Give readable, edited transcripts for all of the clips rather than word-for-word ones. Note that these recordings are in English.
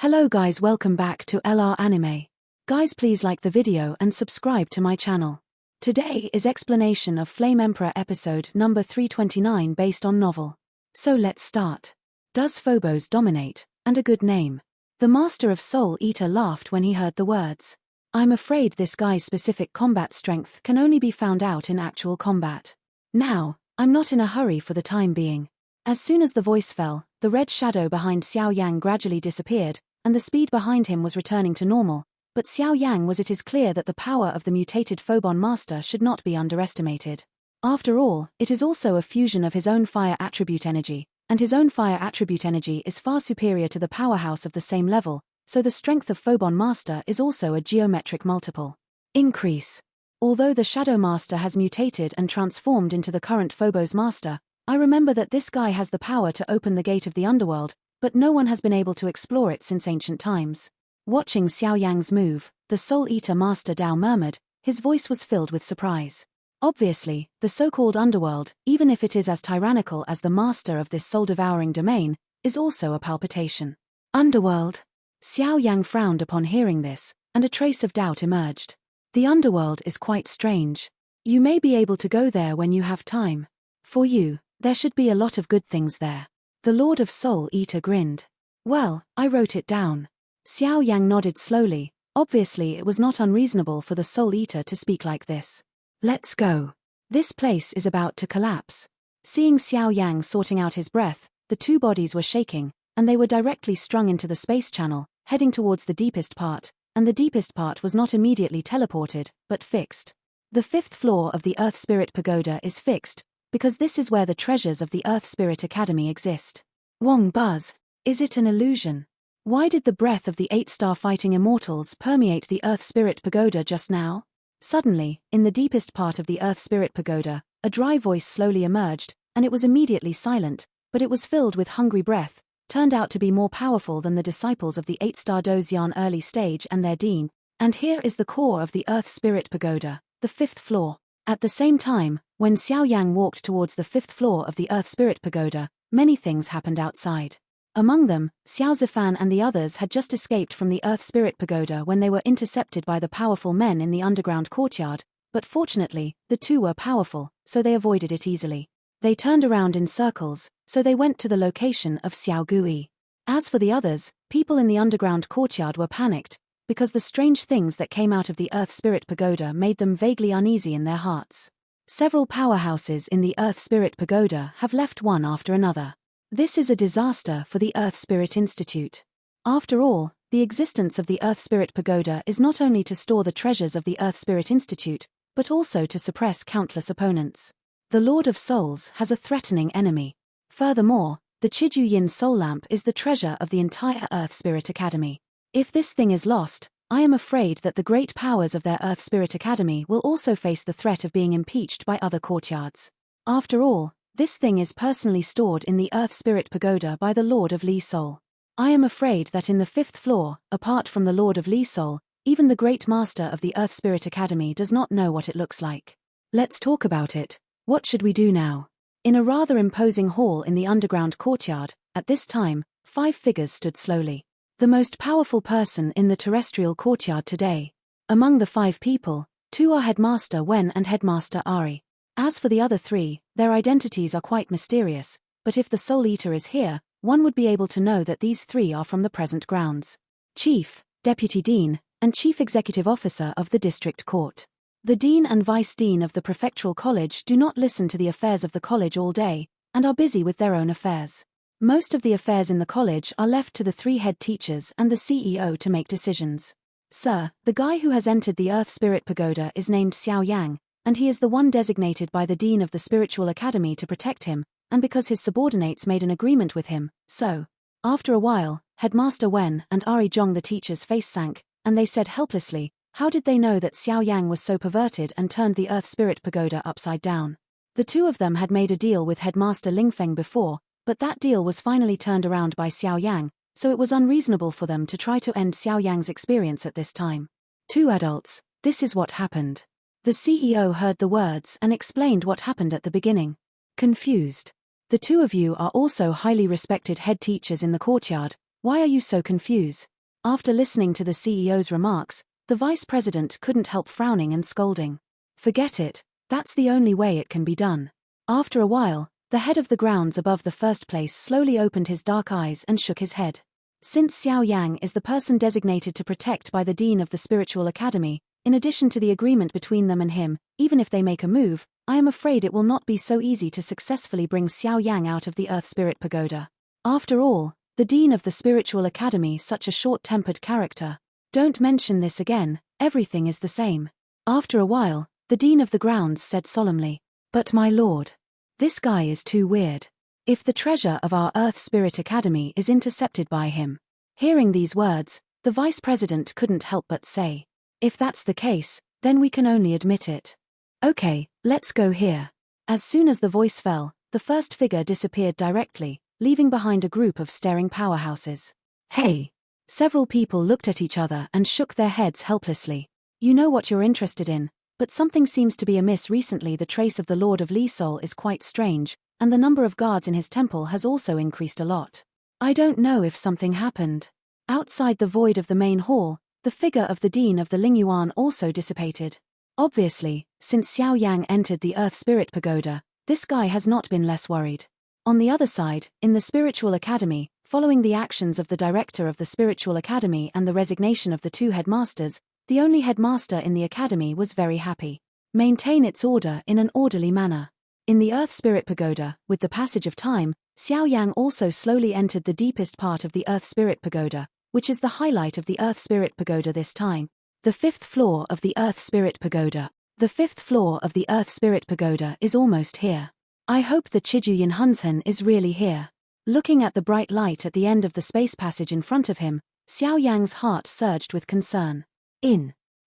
Hello guys, welcome back to LR Anime. Guys, please like the video and subscribe to my channel. Today is explanation of Flame Emperor episode number 329 based on novel. So let's start. Does Phobos dominate, and a good name? The master of Soul Eater laughed when he heard the words. I'm afraid this guy's specific combat strength can only be found out in actual combat. Now, I'm not in a hurry for the time being. As soon as the voice fell, the red shadow behind Xiao Yan gradually disappeared, and the speed behind him was returning to normal, but Xiao Yan was it is clear that the power of the mutated Phobon master should not be underestimated. After all, it is also a fusion of his own fire attribute energy, and his own fire attribute energy is far superior to the powerhouse of the same level, so the strength of Phobon master is also a geometric multiple increase. Although the Shadow Master has mutated and transformed into the current Phobos master, I remember that this guy has the power to open the gate of the underworld, but no one has been able to explore it since ancient times. Watching Xiao Yang's move, the Soul Eater Master Dao murmured, his voice was filled with surprise. Obviously, the so-called underworld, even if it is as tyrannical as the master of this soul-devouring domain, is also a palpitation. Underworld? Xiao Yang frowned upon hearing this, and a trace of doubt emerged. The underworld is quite strange. You may be able to go there when you have time. For you, there should be a lot of good things there. The Lord of Soul Eater grinned. Well, I wrote it down. Xiao Yang nodded slowly. Obviously it was not unreasonable for the Soul Eater to speak like this. Let's go. This place is about to collapse. Seeing Xiao Yang sorting out his breath, the two bodies were shaking, and they were directly strung into the space channel, heading towards the deepest part, and the deepest part was not immediately teleported, but fixed. The fifth floor of the Earth Spirit Pagoda is fixed, because this is where the treasures of the Earth Spirit Academy exist. Wong Buzz, is it an illusion? Why did the breath of the 8-star fighting immortals permeate the Earth Spirit Pagoda just now? Suddenly, in the deepest part of the Earth Spirit Pagoda, a dry voice slowly emerged, and it was immediately silent, but it was filled with hungry breath, turned out to be more powerful than the disciples of the 8-star Dozian early stage and their dean, and here is the core of the Earth Spirit Pagoda, the 5th floor. At the same time, when Xiao Yang walked towards the 5th floor of the Earth Spirit Pagoda, many things happened outside. Among them, Xiao Zifan and the others had just escaped from the Earth Spirit Pagoda when they were intercepted by the powerful men in the underground courtyard, but fortunately, the two were powerful, so they avoided it easily. They turned around in circles, so they went to the location of Xiao Gui. As for the others, people in the underground courtyard were panicked, because the strange things that came out of the Earth Spirit Pagoda made them vaguely uneasy in their hearts. Several powerhouses in the Earth Spirit Pagoda have left one after another. This is a disaster for the Earth Spirit Institute. After all, the existence of the Earth Spirit Pagoda is not only to store the treasures of the Earth Spirit Institute, but also to suppress countless opponents. The Lord of Souls has a threatening enemy. Furthermore, the Chiju Yin Soul Lamp is the treasure of the entire Earth Spirit Academy. If this thing is lost, I am afraid that the great powers of their Earth Spirit Academy will also face the threat of being impeached by other courtyards. After all, this thing is personally stored in the Earth Spirit Pagoda by the Lord of Li Soul. I am afraid that in the 5th floor, apart from the Lord of Li Soul, even the Great Master of the Earth Spirit Academy does not know what it looks like. Let's talk about it. What should we do now? In a rather imposing hall in the underground courtyard, at this time, 5 figures stood slowly. The most powerful person in the terrestrial courtyard today. Among the 5 people, 2 are Headmaster Wen and Headmaster Ari. As for the other 3, their identities are quite mysterious, but if the Soul Eater is here, one would be able to know that these 3 are from the present grounds. Chief, Deputy Dean, and Chief Executive Officer of the District Court. The Dean and Vice Dean of the Prefectural College do not listen to the affairs of the college all day, and are busy with their own affairs. Most of the affairs in the college are left to the 3 head teachers and the CEO to make decisions. Sir, the guy who has entered the Earth Spirit Pagoda is named Xiao Yang, and he is the one designated by the Dean of the Spiritual Academy to protect him, and because his subordinates made an agreement with him, so. After a while, Headmaster Wen and Ari Zhong the teacher's face sank, and they said helplessly, how did they know that Xiao Yang was so perverted and turned the Earth Spirit Pagoda upside down? The 2 of them had made a deal with Headmaster Lingfeng before, but that deal was finally turned around by Xiao Yang, so it was unreasonable for them to try to end Xiao Yang's experience at this time. 2 adults, this is what happened. The CEO heard the words and explained what happened at the beginning. Confused. The 2 of you are also highly respected head teachers in the courtyard, why are you so confused? After listening to the CEO's remarks, the vice president couldn't help frowning and scolding. Forget it, that's the only way it can be done. After a while, the head of the grounds above the first place slowly opened his dark eyes and shook his head. Since Xiao Yang is the person designated to protect by the dean of the spiritual academy, in addition to the agreement between them and him, even if they make a move, I am afraid it will not be so easy to successfully bring Xiao Yang out of the Earth Spirit Pagoda. After all, the dean of the spiritual academy, such a short-tempered character. Don't mention this again, everything is the same. After a while, the dean of the grounds said solemnly, "But my lord, this guy is too weird. If the treasure of our Earth Spirit Academy is intercepted by him." Hearing these words, the vice president couldn't help but say, "If that's the case, then we can only admit it. Okay, let's go here." As soon as the voice fell, the first figure disappeared directly, leaving behind a group of staring powerhouses. "Hey!" Several people looked at each other and shook their heads helplessly. "You know what you're interested in, but something seems to be amiss recently. The trace of the Lord of Lisol is quite strange, and the number of guards in his temple has also increased a lot. I don't know if something happened." Outside the void of the main hall, the figure of the dean of the Lingyuan also dissipated. Obviously, since Xiao Yang entered the Earth Spirit Pagoda, this guy has not been less worried. On the other side, in the Spiritual Academy, following the actions of the director of the Spiritual Academy and the resignation of the two headmasters, the only headmaster in the academy was very happy. Maintain its order in an orderly manner. In the Earth Spirit Pagoda, with the passage of time, Xiao Yang also slowly entered the deepest part of the Earth Spirit Pagoda, which is the highlight of the Earth Spirit Pagoda this time. The fifth floor of the Earth Spirit Pagoda. The fifth floor of the Earth Spirit Pagoda is almost here. I hope the Chijuyin Hunsen is really here. Looking at the bright light at the end of the space passage in front of him, Xiao Yang's heart surged with concern.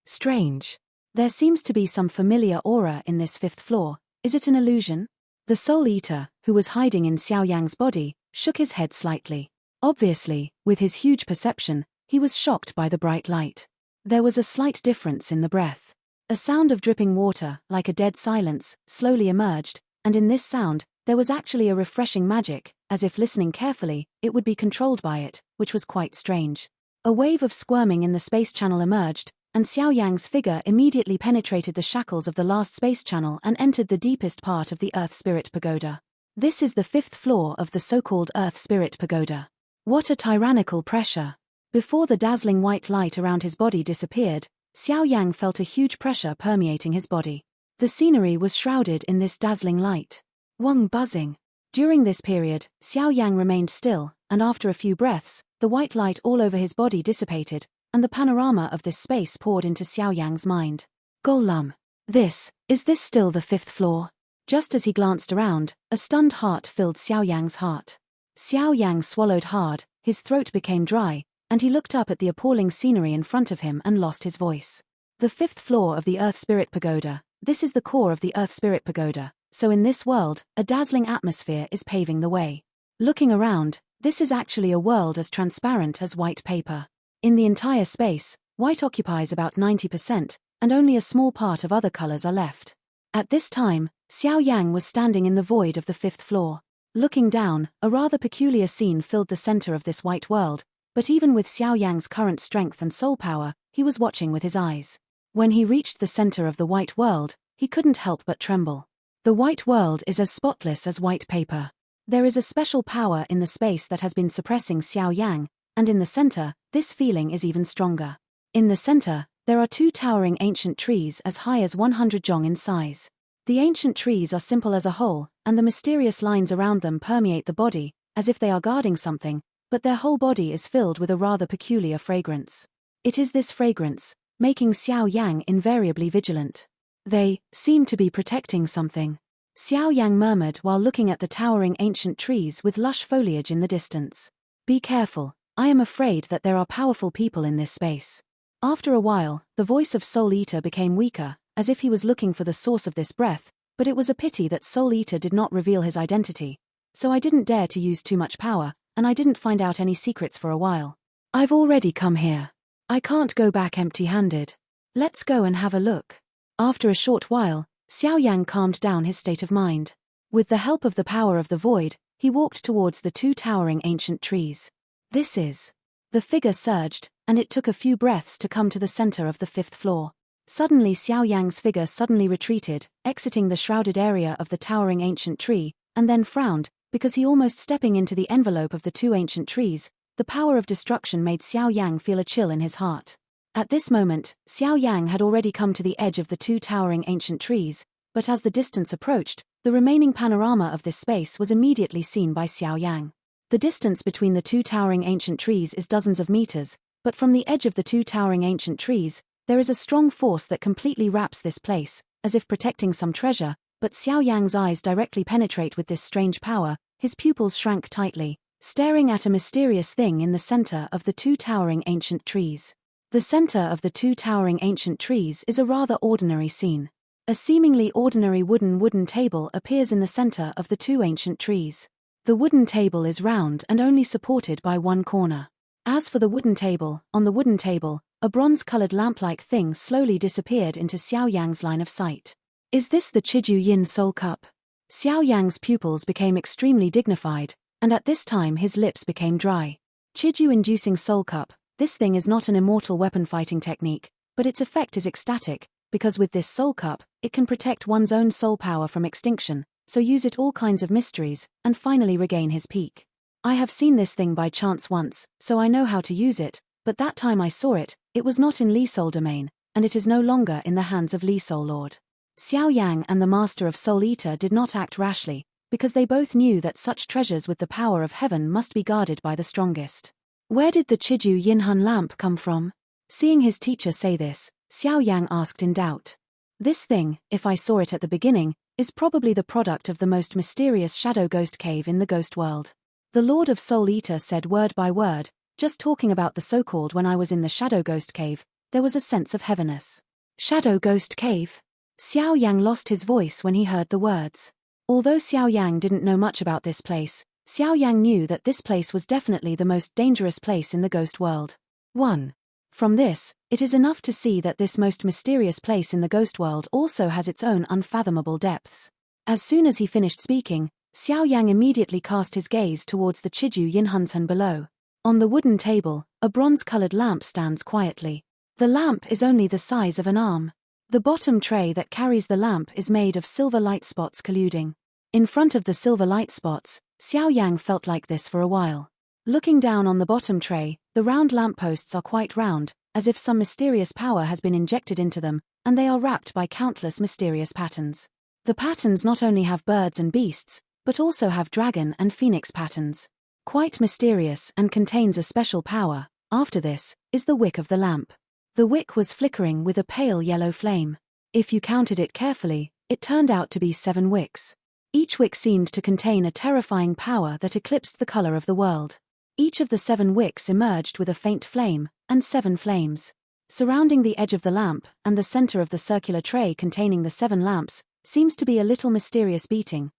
Strange. There seems to be some familiar aura in this fifth floor. Is it an illusion? The Soul Eater, who was hiding in Xiao Yang's body, shook his head slightly. Obviously, with his huge perception, he was shocked by the bright light. There was a slight difference in the breath. A sound of dripping water, like a dead silence, slowly emerged, and in this sound, there was actually a refreshing magic, as if listening carefully, it would be controlled by it, which was quite strange. A wave of squirming in the space channel emerged, and Xiao Yang's figure immediately penetrated the shackles of the last space channel and entered the deepest part of the Earth Spirit Pagoda. This is the fifth floor of the so-called Earth Spirit Pagoda. What a tyrannical pressure! Before the dazzling white light around his body disappeared, Xiao Yang felt a huge pressure permeating his body. The scenery was shrouded in this dazzling light. Wang buzzing. During this period, Xiao Yang remained still, and after a few breaths, the white light all over his body dissipated, and the panorama of this space poured into Xiao Yang's mind. Golum. Is this still the fifth floor? Just as he glanced around, a stunned heart filled Xiao Yang's heart. Xiao Yang swallowed hard, his throat became dry, and he looked up at the appalling scenery in front of him and lost his voice. The fifth floor of the Earth Spirit Pagoda. This is the core of the Earth Spirit Pagoda, so in this world, a dazzling atmosphere is paving the way. Looking around, this is actually a world as transparent as white paper. In the entire space, white occupies about 90%, and only a small part of other colors are left. At this time, Xiao Yang was standing in the void of the fifth floor. Looking down, a rather peculiar scene filled the center of this white world, but even with Xiao Yang's current strength and soul power, he was watching with his eyes. When he reached the center of the white world, he couldn't help but tremble. The white world is as spotless as white paper. There is a special power in the space that has been suppressing Xiao Yang, and in the center, this feeling is even stronger. In the center, there are two towering ancient trees as high as 100 zhong in size. The ancient trees are simple as a whole, and the mysterious lines around them permeate the body, as if they are guarding something, but their whole body is filled with a rather peculiar fragrance. It is this fragrance, making Xiao Yang invariably vigilant. They seem to be protecting something. Xiao Yang murmured while looking at the towering ancient trees with lush foliage in the distance. Be careful, I am afraid that there are powerful people in this space. After a while, the voice of Soul Eater became weaker, as if he was looking for the source of this breath, but it was a pity that Soul Eater did not reveal his identity. So I didn't dare to use too much power, and I didn't find out any secrets for a while. I've already come here. I can't go back empty-handed. Let's go and have a look. After a short while, Xiao Yang calmed down his state of mind. With the help of the power of the void, he walked towards the two towering ancient trees. The The figure surged, and it took a few breaths to come to the center of the 5th floor. Suddenly Xiao Yang's figure suddenly retreated, exiting the shrouded area of the towering ancient tree, and then frowned, because he almost stepping into the envelope of the 2 ancient trees. The power of destruction made Xiao Yang feel a chill in his heart. At this moment, Xiao Yang had already come to the edge of the 2 towering ancient trees, but as the distance approached, the remaining panorama of this space was immediately seen by Xiao Yang. The distance between the 2 towering ancient trees is dozens of meters, but from the edge of the 2 towering ancient trees, there is a strong force that completely wraps this place, as if protecting some treasure, but Xiao Yang's eyes directly penetrate with this strange power. His pupils shrank tightly, staring at a mysterious thing in the center of the 2 towering ancient trees. The center of the 2 towering ancient trees is a rather ordinary scene. A seemingly ordinary wooden table appears in the center of the 2 ancient trees. The wooden table is round and only supported by one corner. As for the wooden table, on the wooden table, a bronze-colored lamp-like thing slowly disappeared into Xiao Yang's line of sight. Is this the Chiju Yin Soul Cup? Xiao Yang's pupils became extremely dignified, and at this time his lips became dry. Chiju-inducing Soul Cup, this thing is not an immortal weapon-fighting technique, but its effect is ecstatic, because with this Soul Cup, it can protect one's own soul power from extinction, so use it all kinds of mysteries, and finally regain his peak. I have seen this thing by chance once, so I know how to use it, but that time I saw it, it was not in Li Soul domain, and it is no longer in the hands of Li Soul Lord. Xiao Yang and the Master of Soul Eater did not act rashly, because they both knew that such treasures with the power of heaven must be guarded by the strongest. Where did the Chiju Yinhun lamp come from? Seeing his teacher say this, Xiao Yang asked in doubt. This thing, if I saw it at the beginning, is probably the product of the most mysterious shadow ghost cave in the ghost world. The Lord of Soul Eater said word by word, just talking about the so-called when I was in the shadow ghost cave, there was a sense of heaviness. Shadow ghost cave? Xiao Yang lost his voice when he heard the words. Although Xiao Yang didn't know much about this place, Xiao Yang knew that this place was definitely the most dangerous place in the ghost world. 1. From this, it is enough to see that this most mysterious place in the ghost world also has its own unfathomable depths. As soon as he finished speaking, Xiao Yang immediately cast his gaze towards the Chiju Yinhunsen below. On the wooden table, a bronze-colored lamp stands quietly. The lamp is only the size of an arm. The bottom tray that carries the lamp is made of silver light spots colluding. In front of the silver light spots, Xiao Yang felt like this for a while. Looking down on the bottom tray, the round lampposts are quite round, as if some mysterious power has been injected into them, and they are wrapped by countless mysterious patterns. The patterns not only have birds and beasts, but also have dragon and phoenix patterns. Quite mysterious and contains a special power. After this, is the wick of the lamp. The wick was flickering with a pale yellow flame. If you counted it carefully, it turned out to be 7 wicks. Each wick seemed to contain a terrifying power that eclipsed the color of the world. Each of the 7 wicks emerged with a faint flame, and 7 flames. Surrounding the edge of the lamp, and the center of the circular tray containing the 7 lamps, seems to be a little mysterious beating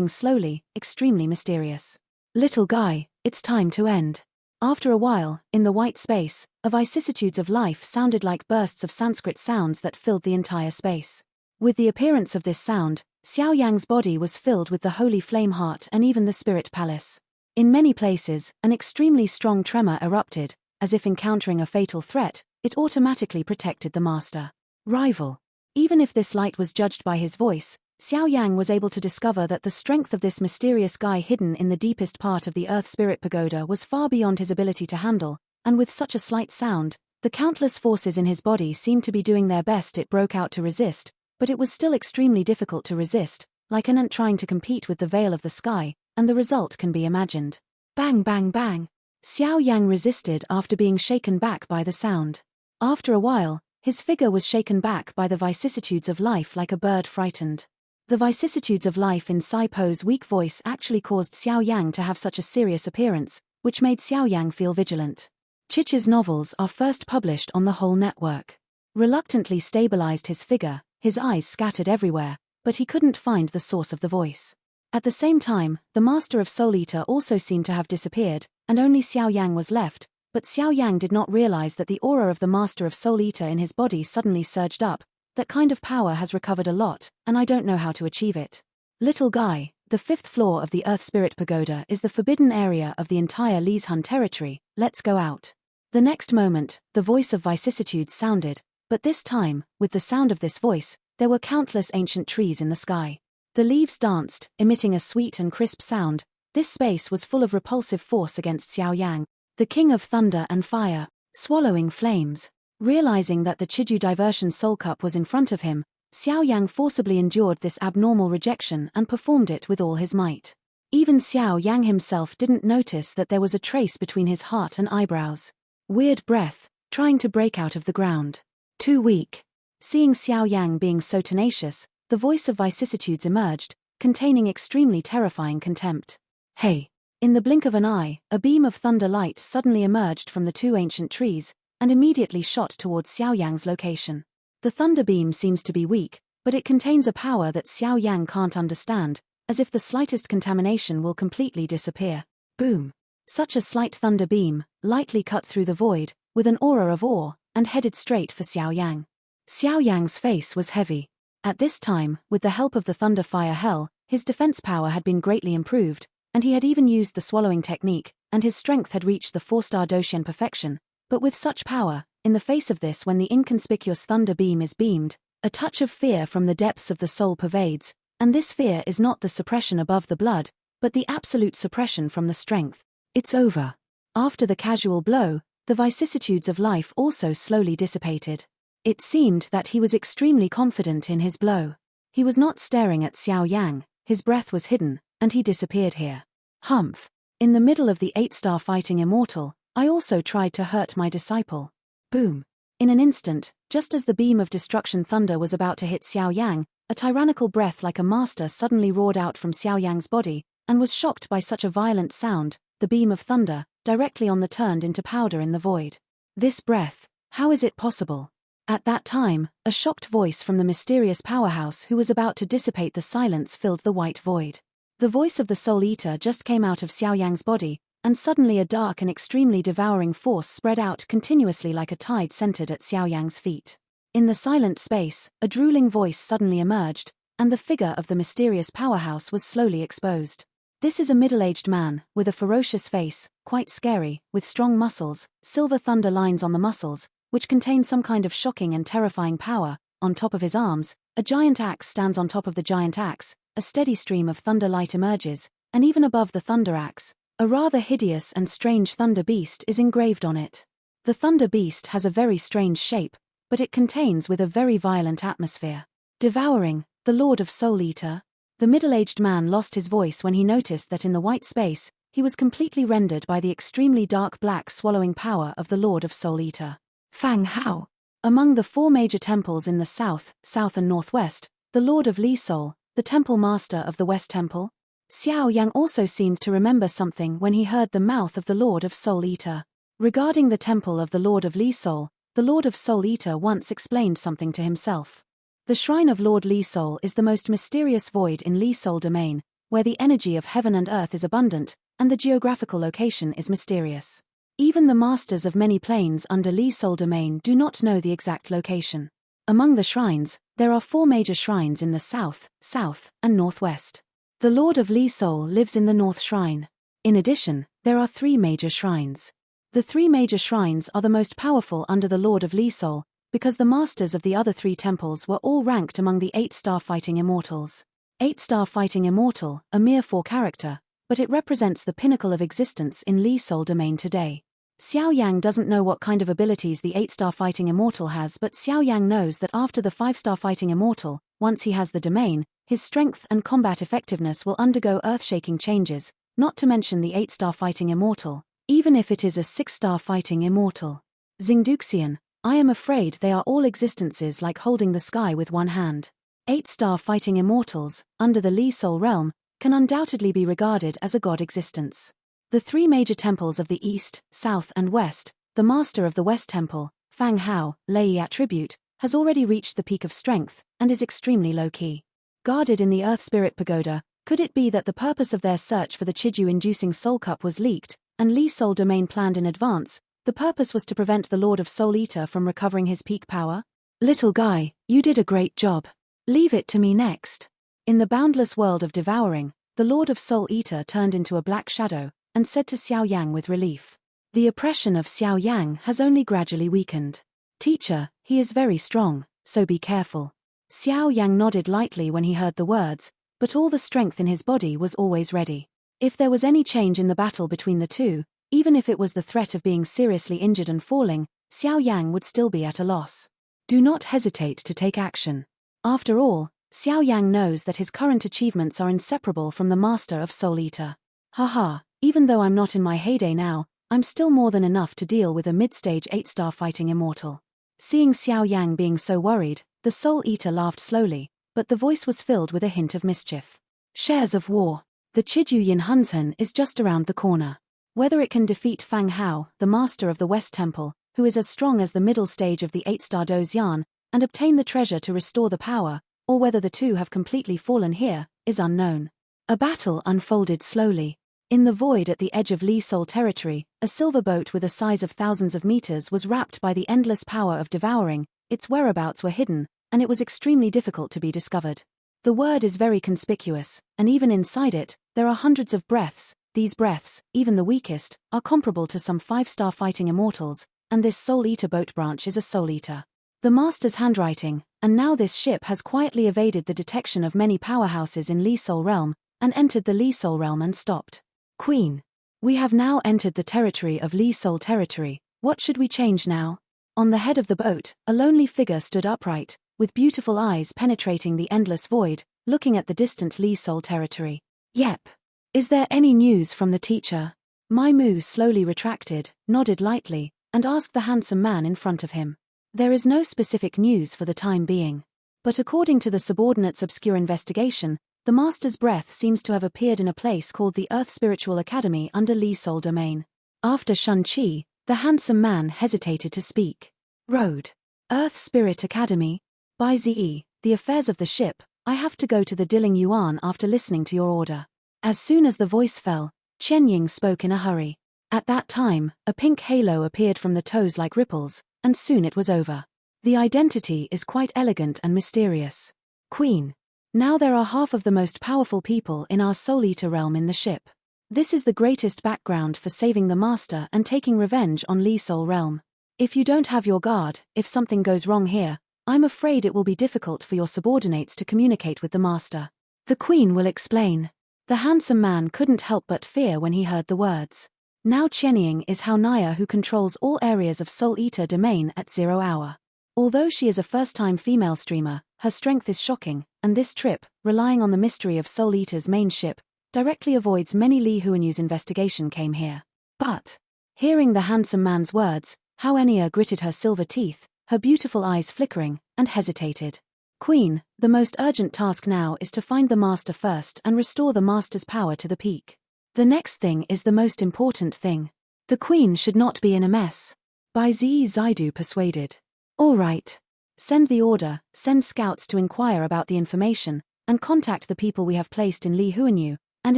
slowly, extremely mysterious. Little guy, it's time to end. After a while, in the white space, a vicissitudes of life sounded like bursts of Sanskrit sounds that filled the entire space. With the appearance of this sound, Xiao Yang's body was filled with the holy flame heart and even the spirit palace. In many places, an extremely strong tremor erupted, as if encountering a fatal threat, it automatically protected the master. Rival. Even if this light was judged by his voice, Xiao Yang was able to discover that the strength of this mysterious guy hidden in the deepest part of the Earth Spirit Pagoda was far beyond his ability to handle, and with such a slight sound, the countless forces in his body seemed to be doing their best. It broke out to resist, but it was still extremely difficult to resist, like an ant trying to compete with the veil of the sky, and the result can be imagined. Bang bang bang. Xiao Yang resisted after being shaken back by the sound. After a while, his figure was shaken back by the vicissitudes of life like a bird frightened. The vicissitudes of life in Sai Po's weak voice actually caused Xiao Yang to have such a serious appearance, which made Xiao Yang feel vigilant. Chich's novels are first published on the whole network. Reluctantly stabilized his figure, his eyes scattered everywhere, but he couldn't find the source of the voice. At the same time, the Master of Soul Eater also seemed to have disappeared, and only Xiao Yang was left, but Xiao Yang did not realize that the aura of the Master of Soul Eater in his body suddenly surged up. That kind of power has recovered a lot, and I don't know how to achieve it. Little guy, the 5th floor of the Earth Spirit Pagoda is the forbidden area of the entire Lizhun territory. Let's go out. The next moment, the voice of vicissitudes sounded, but this time, with the sound of this voice, there were countless ancient trees in the sky. The leaves danced, emitting a sweet and crisp sound. This space was full of repulsive force against Xiao Yang, the king of thunder and fire, swallowing flames. Realizing that the Chiju diversion soul cup was in front of him, Xiao Yang forcibly endured this abnormal rejection and performed it with all his might. Even Xiao Yang himself didn't notice that there was a trace between his heart and eyebrows. Weird breath, trying to break out of the ground. Too weak. Seeing Xiao Yang being so tenacious, the voice of vicissitudes emerged, containing extremely terrifying contempt. Hey! In the blink of an eye, a beam of thunder light suddenly emerged from the two ancient trees, and immediately shot towards Xiao Yang's location. The thunder beam seems to be weak, but it contains a power that Xiao Yang can't understand, as if the slightest contamination will completely disappear. Boom! Such a slight thunder beam, lightly cut through the void, with an aura of awe, and headed straight for Xiao Yang. Xiao Yang's face was heavy. At this time, with the help of the thunder fire hell, his defense power had been greatly improved, and he had even used the swallowing technique, and his strength had reached the 4-star Doshian perfection. But with such power, in the face of this, when the inconspicuous thunder beam is beamed, a touch of fear from the depths of the soul pervades, and this fear is not the suppression above the blood, but the absolute suppression from the strength. It's over. After the casual blow, the vicissitudes of life also slowly dissipated. It seemed that he was extremely confident in his blow. He was not staring at Xiao Yang, his breath was hidden, and he disappeared here. Humph. In the middle of the 8-star fighting immortal, I also tried to hurt my disciple. Boom. In an instant, just as the beam of destruction thunder was about to hit Xiao Yang, a tyrannical breath like a master suddenly roared out from Xiao Yang's body, and was shocked by such a violent sound, the beam of thunder, directly on the turned into powder in the void. This breath, how is it possible? At that time, a shocked voice from the mysterious powerhouse who was about to dissipate the silence filled the white void. The voice of the Soul Eater just came out of Xiao Yang's body, and suddenly a dark and extremely devouring force spread out continuously like a tide centered at Xiao Yang's feet. In the silent space, a drooling voice suddenly emerged, and the figure of the mysterious powerhouse was slowly exposed. This is a middle-aged man, with a ferocious face, quite scary, with strong muscles, silver thunder lines on the muscles, which contain some kind of shocking and terrifying power. On top of his arms, a giant axe stands on top of the giant axe, a steady stream of thunder light emerges, and even above the thunder axe, a rather hideous and strange thunder beast is engraved on it. The thunder beast has a very strange shape, but it contains with a very violent atmosphere. Devouring, the Lord of Soul Eater. The middle-aged man lost his voice when he noticed that in the white space, he was completely rendered by the extremely dark black swallowing power of the Lord of Soul Eater. Fang Hao. Among the 4 major temples in the south, south and northwest, the Lord of Li Soul, the temple master of the West Temple. Xiao Yang also seemed to remember something when he heard the mouth of the Lord of Soul Eater. Regarding the temple of the Lord of Li Soul, the Lord of Soul Eater once explained something to himself. The shrine of Lord Li Soul is the most mysterious void in Li Soul domain, where the energy of heaven and earth is abundant, and the geographical location is mysterious. Even the masters of many planes under Li Soul domain do not know the exact location. Among the shrines, there are 4 major shrines in the south, south, and northwest. The Lord of Li Soul lives in the North Shrine. In addition, there are 3 major shrines. The 3 major shrines are the most powerful under the Lord of Li Soul, because the masters of the other 3 temples were all ranked among the 8-star fighting immortals. 8-star fighting immortal, a mere 4 character, but it represents the pinnacle of existence in Li Soul domain today. Xiao Yang doesn't know what kind of abilities the 8-star fighting immortal has, but Xiao Yang knows that after the 5-star fighting immortal, once he has the domain, his strength and combat effectiveness will undergo earth-shaking changes, not to mention the 8-star fighting immortal, even if it is a 6-star fighting immortal. Xingduxian, I am afraid they are all existences like holding the sky with one hand. 8-star fighting immortals, under the Li Soul realm, can undoubtedly be regarded as a god existence. The 3 major temples of the East, South and West, the master of the West Temple, Fang Hao, Lei attribute, has already reached the peak of strength, and is extremely low-key. Guarded in the Earth Spirit Pagoda, could it be that the purpose of their search for the Chiju-inducing Soul Cup was leaked, and Li Soul domain planned in advance? The purpose was to prevent the Lord of Soul Eater from recovering his peak power? Little guy, you did a great job. Leave it to me next. In the boundless world of devouring, the Lord of Soul Eater turned into a black shadow, and said to Xiao Yang with relief. The oppression of Xiao Yan has only gradually weakened. Teacher, he is very strong, so be careful. Xiao Yan nodded lightly when he heard the words, but all the strength in his body was always ready. If there was any change in the battle between the two, even if it was the threat of being seriously injured and falling, Xiao Yan would still be at a loss. Do not hesitate to take action. After all, Xiao Yan knows that his current achievements are inseparable from the master of Soul Eater. Haha, even though I'm not in my heyday now, I'm still more than enough to deal with a mid-stage 8-star fighting immortal. Seeing Xiao Yan being so worried, the Soul Eater laughed slowly, but the voice was filled with a hint of mischief. Shares of war. The Chiju Yin Hunsen is just around the corner. Whether it can defeat Fang Hao, the master of the West Temple, who is as strong as the middle stage of the 8-star Dozian, and obtain the treasure to restore the power, or whether the two have completely fallen here, is unknown. A battle unfolded slowly. In the void at the edge of Li Sol territory, a silver boat with a size of thousands of meters was wrapped by the endless power of devouring. Its whereabouts were hidden, and it was extremely difficult to be discovered. The word is very conspicuous, and even inside it, there are hundreds of breaths. These breaths, even the weakest, are comparable to some 5-star fighting immortals, and this Soul Eater boat branch is a Soul Eater. The master's handwriting, and now this ship has quietly evaded the detection of many powerhouses in Li Sol realm, and entered the Li Sol realm and stopped. Queen. We have now entered the territory of Li Sol territory. What should we change now? On the head of the boat, a lonely figure stood upright, with beautiful eyes penetrating the endless void, looking at the distant Li Sol territory. Yep. Is there any news from the teacher? Mai Mu slowly retracted, nodded lightly, and asked the handsome man in front of him. There is no specific news for the time being. But according to the subordinate's obscure investigation, the master's breath seems to have appeared in a place called the Earth Spiritual Academy under Li Sol domain. After Shun Qi, the handsome man hesitated to speak. Road. Earth Spirit Academy? By Zi, the affairs of the ship, I have to go to the Diling Yuan after listening to your order. As soon as the voice fell, Chen Ying spoke in a hurry. At that time, a pink halo appeared from the toes like ripples, and soon it was over. The identity is quite elegant and mysterious. Queen. Now there are half of the most powerful people in our Soul Eater realm in the ship. This is the greatest background for saving the master and taking revenge on Li Sol realm. If you don't have your guard, if something goes wrong here, I'm afraid it will be difficult for your subordinates to communicate with the master. The queen will explain. The handsome man couldn't help but fear when he heard the words. Now Chenying is Haonaya who controls all areas of Soul Eater domain at 0 hour. Although she is a first-time female streamer, her strength is shocking, and this trip, relying on the mystery of Soul Eater's main ship, directly avoids many Li Huanyu's investigation came here. But, hearing the handsome man's words, Haonia gritted her silver teeth, her beautiful eyes flickering, and hesitated. Queen, the most urgent task now is to find the master first and restore the master's power to the peak. The next thing is the most important thing. The queen should not be in a mess. Bai Zi Zaidu persuaded. All right. Send the order, send scouts to inquire about the information, and contact the people we have placed in Li Huanyu, and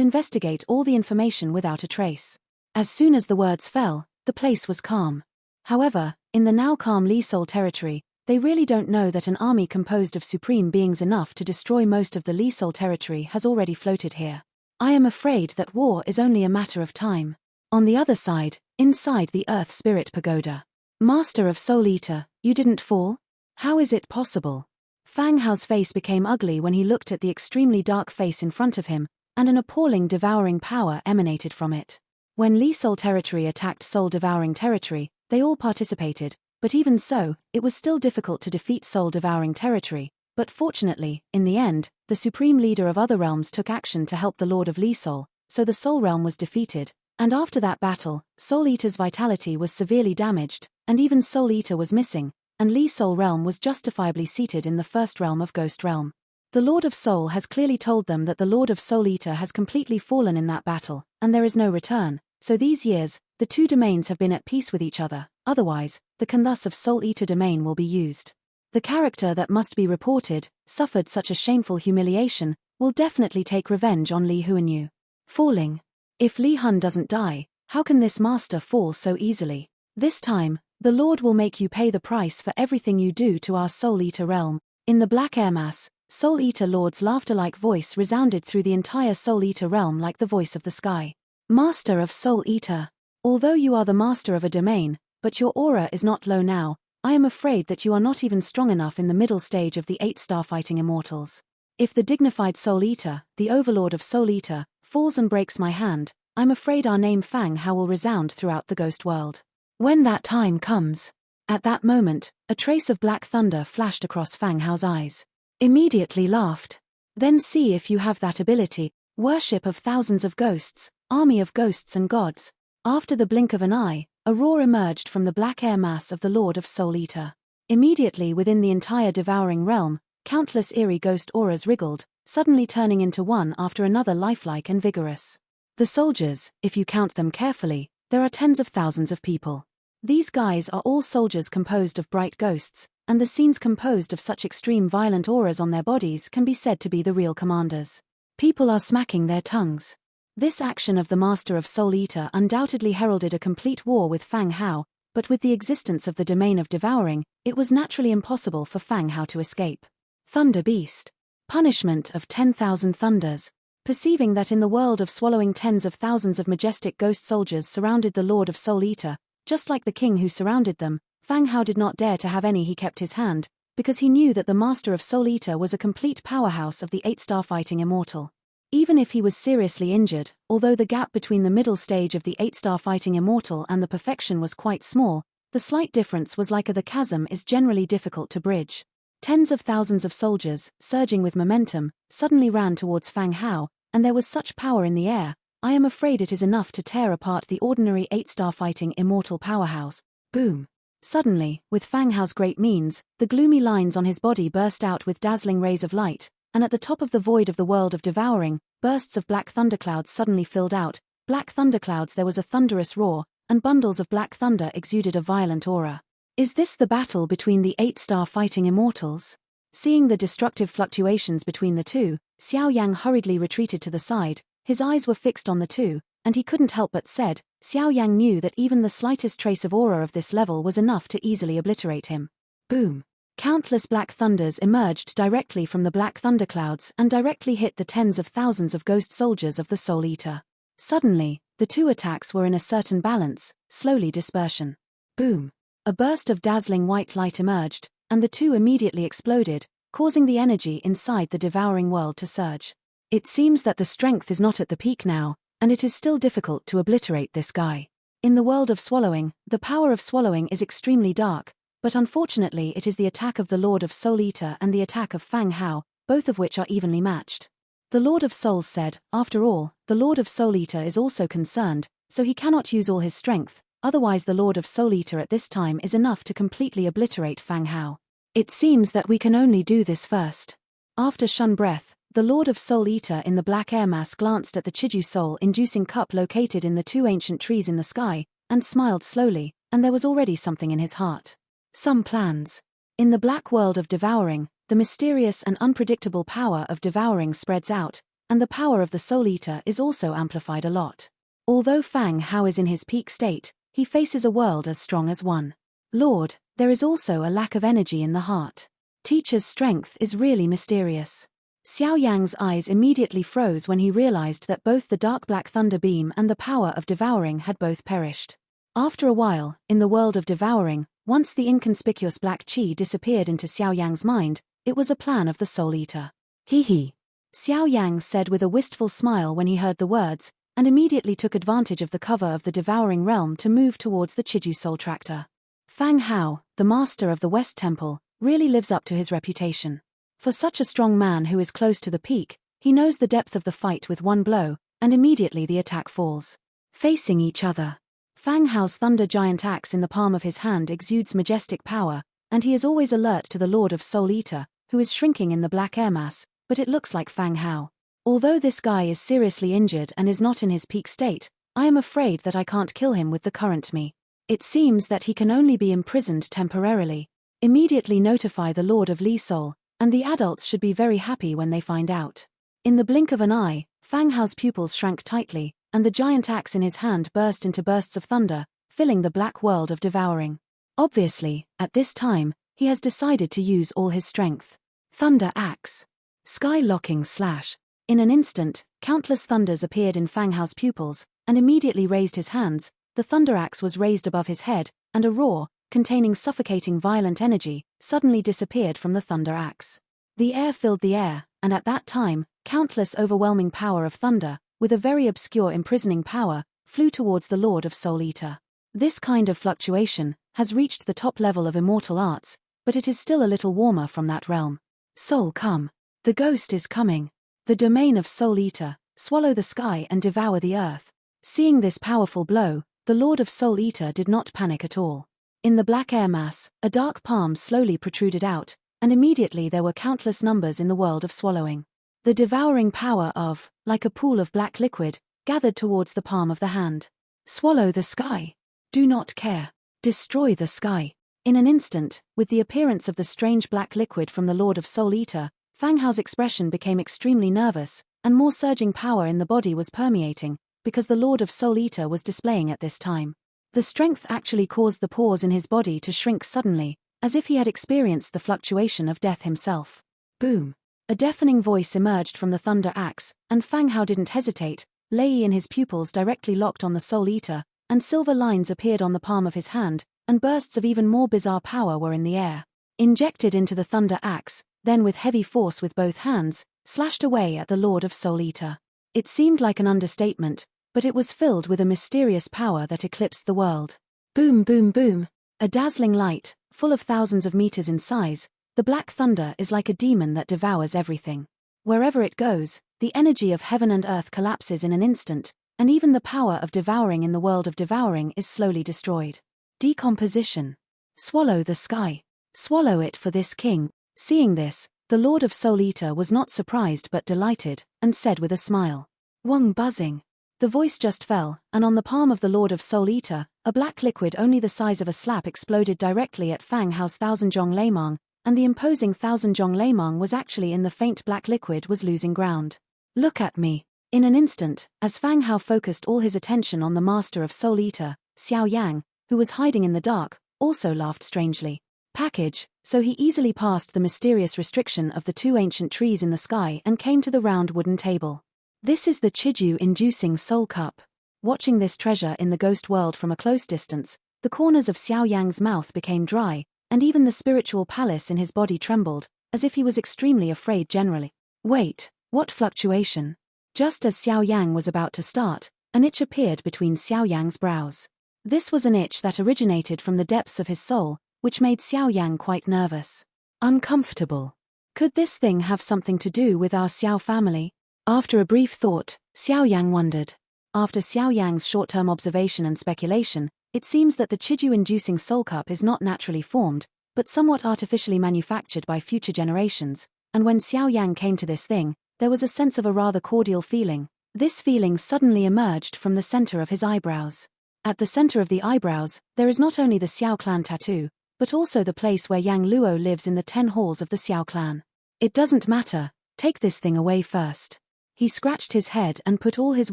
investigate all the information without a trace. As soon as the words fell, the place was calm. However, in the now calm Li Sol territory, they really don't know that an army composed of supreme beings enough to destroy most of the Li Sol territory has already floated here. I am afraid that war is only a matter of time. On the other side, inside the Earth Spirit Pagoda. Master of Soul Eater, you didn't fall? How is it possible? Fang Hao's face became ugly when he looked at the extremely dark face in front of him, and an appalling devouring power emanated from it. When Li Sol territory attacked Soul devouring territory, they all participated, but even so, it was still difficult to defeat Soul devouring territory. But fortunately, in the end, the supreme leader of other realms took action to help the Lord of Li Sol, so the Soul realm was defeated, and after that battle, Soul Eater's vitality was severely damaged, and even Soul Eater was missing, and Li Sol realm was justifiably seated in the first realm of Ghost realm. The Lord of Soul has clearly told them that the Lord of Soul Eater has completely fallen in that battle, and there is no return, so these years, the two domains have been at peace with each other, otherwise, the Canthus of Soul Eater domain will be used. The character that must be reported, suffered such a shameful humiliation, will definitely take revenge on Li Huanyu. Falling. If Li Hun doesn't die, how can this master fall so easily? This time, the Lord will make you pay the price for everything you do to our Soul Eater realm. In the black air mass, Soul Eater Lord's laughter-like voice resounded through the entire Soul Eater realm like the voice of the sky. Master of Soul Eater, Although you are the master of a domain, but your aura is not low now, I am afraid that you are not even strong enough in the middle stage of the 8 starfighting immortals. If the dignified Soul Eater, the overlord of Soul Eater, falls and breaks my hand, I'm afraid our name Fang Hao will resound throughout the ghost world. When that time comes. At that moment, a trace of black thunder flashed across Fang Hao's eyes. Immediately laughed. Then see if you have that ability, worship of thousands of ghosts, army of ghosts and gods. After the blink of an eye, a roar emerged from the black air mass of the Lord of Soul Eater. Immediately within the entire devouring realm, countless eerie ghost auras wriggled, suddenly turning into one after another lifelike and vigorous. The soldiers, if you count them carefully, there are tens of thousands of people. These guys are all soldiers composed of bright ghosts, and the scenes composed of such extreme violent auras on their bodies can be said to be the real commanders. People are smacking their tongues. This action of the Master of Soul Eater undoubtedly heralded a complete war with Fang Hao, but with the existence of the domain of devouring, it was naturally impossible for Fang Hao to escape. Thunder Beast. Punishment of 10,000 thunders. Perceiving that in the world of swallowing tens of thousands of majestic ghost soldiers surrounded the Lord of Soul Eater, just like the king who surrounded them, Fang Hao did not dare to have any. He kept his hand, because he knew that the Master of Soul Eater was a complete powerhouse of the 8 starfighting immortal. Even if he was seriously injured, although the gap between the middle stage of the 8 starfighting immortal and the perfection was quite small, the slight difference was like the chasm is generally difficult to bridge. Tens of thousands of soldiers, surging with momentum, suddenly ran towards Fang Hao, and there was such power in the air, I am afraid it is enough to tear apart the ordinary 8 starfighting immortal powerhouse. Boom. Suddenly, with Fang Hao's great means, the gloomy lines on his body burst out with dazzling rays of light, and at the top of the void of the world of devouring, bursts of black thunderclouds suddenly filled out. Black thunderclouds, there was a thunderous roar, and bundles of black thunder exuded a violent aura. Is this the battle between the 8 starfighting immortals? Seeing the destructive fluctuations between the two, Xiao Yan hurriedly retreated to the side. His eyes were fixed on the two, and he couldn't help but said, Xiao Yang knew that even the slightest trace of aura of this level was enough to easily obliterate him. Boom. Countless black thunders emerged directly from the black thunderclouds and directly hit the tens of thousands of ghost soldiers of the Soul Eater. Suddenly, the two attacks were in a certain balance, slowly dispersion. Boom. A burst of dazzling white light emerged, and the two immediately exploded, causing the energy inside the devouring world to surge. It seems that the strength is not at the peak now, and it is still difficult to obliterate this guy. In the world of swallowing, the power of swallowing is extremely dark, but unfortunately it is the attack of the Lord of Soul Eater and the attack of Fang Hao, both of which are evenly matched. The Lord of Souls said, after all, the Lord of Soul Eater is also concerned, so he cannot use all his strength, otherwise the Lord of Soul Eater at this time is enough to completely obliterate Fang Hao. It seems that we can only do this first. After shun breath, the Lord of Soul Eater in the black air mass glanced at the Chiju soul-inducing cup located in the two ancient trees in the sky, and smiled slowly, and there was already something in his heart. Some plans. In the black world of devouring, the mysterious and unpredictable power of devouring spreads out, and the power of the Soul Eater is also amplified a lot. Although Fang Hao is in his peak state, he faces a world as strong as one. Lord, there is also a lack of energy in the heart. Teacher's strength is really mysterious. Xiao Yang's eyes immediately froze when he realized that both the dark black thunder beam and the power of devouring had both perished. After a while, in the world of devouring, once the inconspicuous black chi disappeared into Xiao Yang's mind, it was a plan of the Soul Eater. Hee hee. Xiao Yang said with a wistful smile when he heard the words, and immediately took advantage of the cover of the devouring realm to move towards the Chiju soul tractor. Fang Hao, the master of the West Temple, really lives up to his reputation. For such a strong man who is close to the peak, he knows the depth of the fight with one blow, and immediately the attack falls. Facing each other. Fang Hao's thunder giant axe in the palm of his hand exudes majestic power, and he is always alert to the Lord of Soul Eater, who is shrinking in the black air mass, but it looks like Fang Hao. Although this guy is seriously injured and is not in his peak state, I am afraid that I can't kill him with the current me. It seems that he can only be imprisoned temporarily. Immediately notify the Lord of Li Soul, and the adults should be very happy when they find out. In the blink of an eye, Fang Hao's pupils shrank tightly, and the giant axe in his hand burst into bursts of thunder, filling the black world of devouring. Obviously, at this time, he has decided to use all his strength. Thunder axe. Sky-locking slash. In an instant, countless thunders appeared in Fang Hao's pupils, and immediately raised his hands. the thunder axe was raised above his head, and a roar, containing suffocating violent energy, suddenly disappeared from the thunder axe. The air filled the air, and at that time, countless overwhelming power of thunder, with a very obscure imprisoning power, flew towards the Lord of Soul Eater. This kind of fluctuation has reached the top level of immortal arts, but it is still a little warmer from that realm. Soul, come. The ghost is coming. The domain of Soul Eater, swallow the sky and devour the earth. Seeing this powerful blow, the Lord of Soul Eater did not panic at all. In the black air mass, a dark palm slowly protruded out, and immediately there were countless numbers in the world of swallowing. The devouring power of, like a pool of black liquid, gathered towards the palm of the hand. Swallow the sky. Do not care. Destroy the sky. In an instant, with the appearance of the strange black liquid from the Lord of Soul Eater, Fang Hao's expression became extremely nervous, and more surging power in the body was permeating, because the Lord of Soul Eater was displaying at this time. The strength actually caused the pores in his body to shrink suddenly, as if he had experienced the fluctuation of death himself. Boom! A deafening voice emerged from the thunder axe, and Fang Hao didn't hesitate, Lei in his pupils directly locked on the Soul Eater, and silver lines appeared on the palm of his hand, and bursts of even more bizarre power were in the air. Injected into the thunder axe, then with heavy force with both hands, slashed away at the Lord of Soul Eater. It seemed like an understatement, but it was filled with a mysterious power that eclipsed the world. Boom, boom, boom. A dazzling light, full of thousands of meters in size, the black thunder is like a demon that devours everything. Wherever it goes, the energy of heaven and earth collapses in an instant, and even the power of devouring in the world of devouring is slowly destroyed. Decomposition. Swallow the sky. Swallow it for this king. Seeing this, the Lord of Soul Eater was not surprised but delighted, and said with a smile. Wong buzzing. The voice just fell, and on the palm of the Lord of Soul Eater, a black liquid only the size of a slap exploded directly at Fang Hao's Thousand Zhong Leimang, and the imposing Thousand Zhong Leimang was actually in the faint black liquid was losing ground. Look at me. In an instant, as Fang Hao focused all his attention on the master of Soul Eater, Xiao Yang, who was hiding in the dark, also laughed strangely. Package, so he easily passed the mysterious restriction of the two ancient trees in the sky and came to the round wooden table. This is the Chiju-inducing soul cup. Watching this treasure in the ghost world from a close distance, the corners of Xiao Yang's mouth became dry, and even the spiritual palace in his body trembled, as if he was extremely afraid generally. Wait, what fluctuation? Just as Xiao Yang was about to start, an itch appeared between Xiao Yang's brows. This was an itch that originated from the depths of his soul, which made Xiao Yang quite nervous. Uncomfortable. Could this thing have something to do with our Xiao family? After a brief thought, Xiao Yang wondered. After Xiao Yang's short-term observation and speculation, it seems that the Chiju-inducing soul cup is not naturally formed, but somewhat artificially manufactured by future generations, and when Xiao Yang came to this thing, there was a sense of a rather cordial feeling. This feeling suddenly emerged from the center of his eyebrows. At the center of the eyebrows, there is not only the Xiao clan tattoo, but also the place where Yang Luo lives in the 10 halls of the Xiao clan. It doesn't matter, take this thing away first. He scratched his head and put all his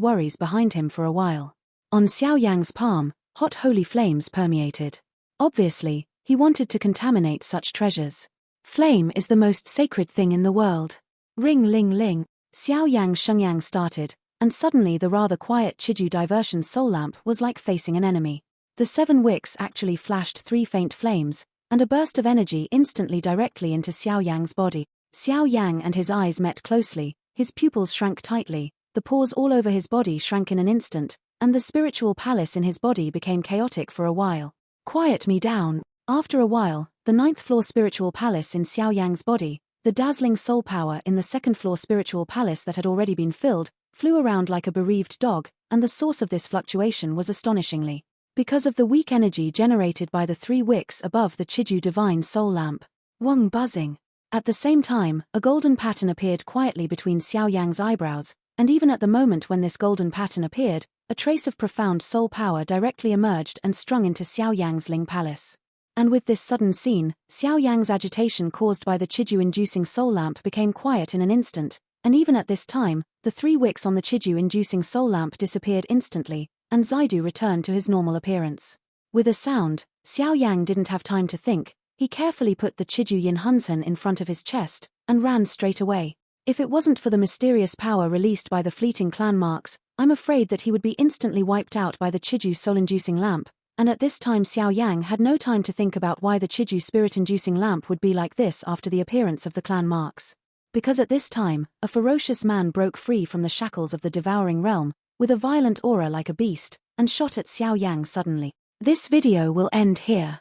worries behind him for a while. On Xiao Yang's palm, hot holy flames permeated. Obviously, he wanted to contaminate such treasures. Flame is the most sacred thing in the world. Ring ling ling, Xiao Yang Shengyang started, and suddenly the rather quiet Chiju diversion soul lamp was like facing an enemy. The 7 wicks actually flashed 3 faint flames, and a burst of energy instantly directly into Xiao Yang's body. Xiao Yang and his eyes met closely, his pupils shrank tightly, the pores all over his body shrank in an instant, and the spiritual palace in his body became chaotic for a while. Quiet me down. After a while, the 9th floor spiritual palace in Xiao Yang's body, the dazzling soul power in the 2nd floor spiritual palace that had already been filled, flew around like a bereaved dog, and the source of this fluctuation was astonishingly. Because of the weak energy generated by the 3 wicks above the Chiju divine soul lamp. Wong buzzing. At the same time, a golden pattern appeared quietly between Xiao Yang's eyebrows, and even at the moment when this golden pattern appeared, a trace of profound soul power directly emerged and strung into Xiao Yang's Ling Palace. And with this sudden scene, Xiao Yang's agitation caused by the Chiju-inducing soul lamp became quiet in an instant, and even at this time, the 3 wicks on the Chiju-inducing soul lamp disappeared instantly, and Zaidu returned to his normal appearance. With a sound, Xiao Yang didn't have time to think. He carefully put the Chiju Yin Hunsen in front of his chest, and ran straight away. If it wasn't for the mysterious power released by the fleeting clan marks, I'm afraid that he would be instantly wiped out by the Chiju soul-inducing lamp, and at this time Xiao Yang had no time to think about why the Chiju spirit-inducing lamp would be like this after the appearance of the clan marks. Because at this time, a ferocious man broke free from the shackles of the devouring realm, with a violent aura like a beast, and shot at Xiao Yang suddenly. This video will end here.